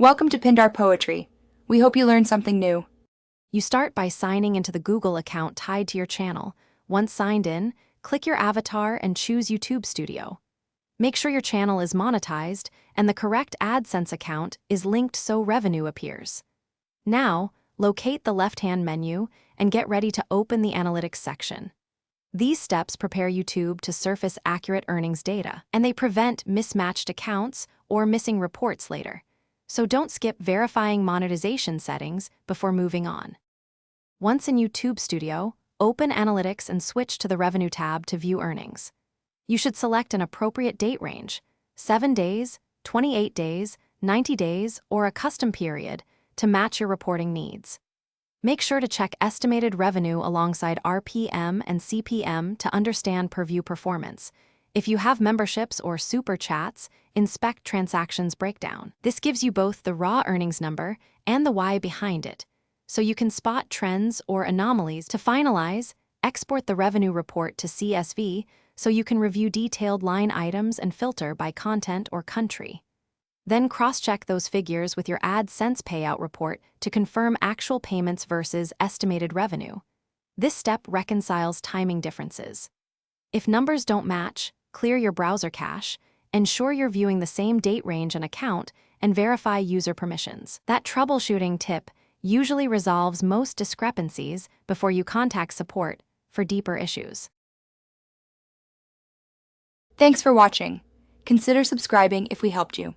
Welcome to Pindar Poetry. We hope you learned something new. You start by signing into the Google account tied to your channel. Once signed in, click your avatar and choose YouTube Studio. Make sure your channel is monetized and the correct AdSense account is linked so revenue appears. Now, locate the left-hand menu and get ready to open the Analytics section. These steps prepare YouTube to surface accurate earnings data, and they prevent mismatched accounts or missing reports later. So don't skip verifying monetization settings before moving on. Once in YouTube Studio, open Analytics and switch to the Revenue tab to view earnings. You should select an appropriate date range, 7 days, 28 days, 90 days, or a custom period to match your reporting needs. Make sure to check estimated revenue alongside RPM and CPM to understand per-view performance. If you have memberships or super chats, inspect transactions breakdown. This gives you both the raw earnings number and the why behind it, so you can spot trends or anomalies. To finalize, export the revenue report to CSV so you can review detailed line items and filter by content or country. Then cross-check those figures with your AdSense payout report to confirm actual payments versus estimated revenue. This step reconciles timing differences. If numbers don't match, clear your browser cache, ensure you're viewing the same date range and account, and verify user permissions. That troubleshooting tip usually resolves most discrepancies before you contact support for deeper issues. Thanks for watching. Consider subscribing if we helped you.